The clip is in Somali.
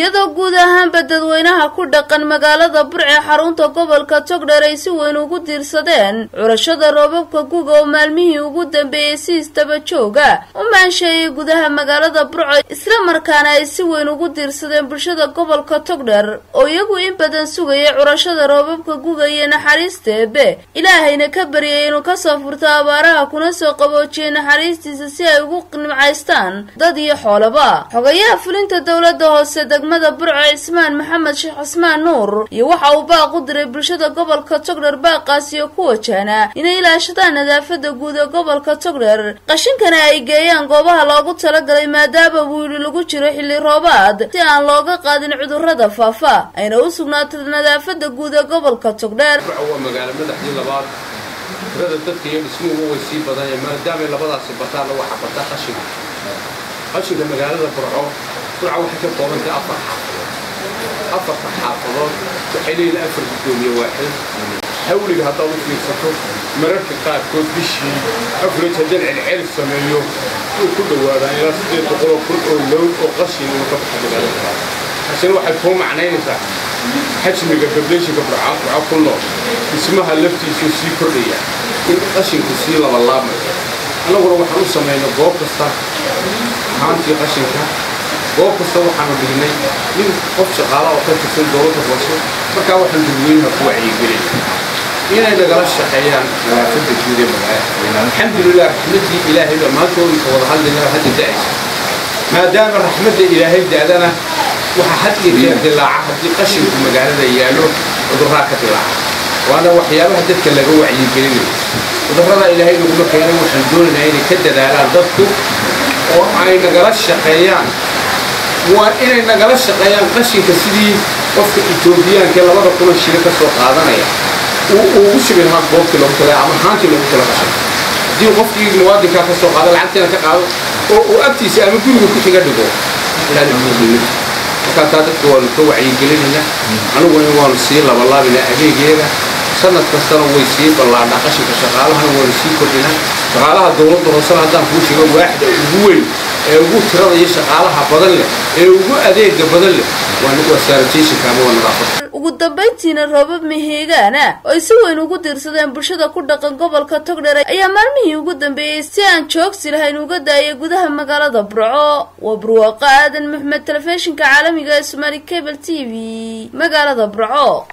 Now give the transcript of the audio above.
iyadoo guud ahaanba dadweynaha ku dhaqan magaalada Burco xarunta gobolka Togdheer ay si weyn ugu diirsadeen curashada roobabka guga oo maalmihii ugu dambeeyay si istaba jooga u maansheeyay gudaha magaalada Burco isla markaana ay si weyn ugu diirsadeen bulshada gobolka Togdheer oo iyagu in badan sugayay curashada roobabka guga iyo naxariista Eebbe Ilaahayna ka baryay inuu ka soo furto abaaraha kuna soo qaboojiyo naxariistiisa si ay ugu qnimcaystaan dad iyo xoolaba xogayaha fulinta dawladda hoose degmada Burco Ismaan Maxamed Sheekh Ismaan Nuur iyo waxa uu baaq u diray bulshada gobolka Togdheer baaqaasiyo ku wajahna inay ilaashadaan nadaafada guud ee gobolka Togdheer qashinkana ay geeyaan goobaha loogu talagalay maadaama wili lagu jiro xilli roobaad si aan looga qaadin cudurrada faafa ayna u sugnaato nadaafada guud ee gobolka Togdheer waa magaalada madaxdii labaad tirada dadka iyo dhismuhu way sii badan maadaama labadaas bataan waxa bata qashinka magaalada Burco waxay ka kooban tahay afar xaafadood waxay leeyihiin afar gudoomiye waaxid hawliga hadda uu fiirsato mararka qaarkood bishii afar jadal celcel sameeyo oo ku dhawaadaan ilaa 800 kun oo low oo qashin uu ka baxo magaalada عشان واحد فهم معناها حجم الجبليشة برعاة كله اسمها لفتي سوسي كوريا إن قشن كسيلة والله ما أنا أقول واحد نص ما ينبغى قصة عندي قشن كه بقى قصة واحد بديني من قفش قارة وقت تسند دولة الوصول فكان واحد جوينها كوعي قليل هنا إذا قال الشقيان فد الجودة معاه الحمد لله رحمة إلهي ما تقول وضح لنا هذا الدعي ما دام رحمة إلهي دعنا وحد يجيب دلعة حد يقشر في مجال يالو وضرها كدلعة وأنا وحيابها دتك اللي جوا عيد جريمة وضرها إلى هاي نقول كيانو وحندون هاي كده على ضبطه وعين نجلاش شقيان وإن نجلاش شقيان قشر كسيدي وفق إثيوبيا كلا وضع كل الشركة سوق هذا نيا وش بينها بوك لو طلع عم هانك لو طلع قشر دي وفق المواد كافة سوق هذا العتنا كقال وأبتي سأمي كل كل شيء قدره لا نقول كان تادك والتوعي قليلنا أنا وين سيلا والله بلا أبي جيرة سنة كسر ويسيب والله ناقش كشغالها ويسيب كلنا شغالها الدولة توصل هذا فوش واحد وهو ترى يشغالها بدل وهو أديك بدل وأنا وسارتيش كانوا نرافق ugu dambeyntiina roobab mihigaana oo si weyn ugu diirsadeen bulshada ku dhaqan gobolka Togdheer ayaa maalmihii ugu dambeeyay si aan joogsi lahayn uga daayay gudaha magaalada Burco waa Burwaqa Aadan Maxmed telefishinka caalamiga ee Somali Cable TV magaalada Burco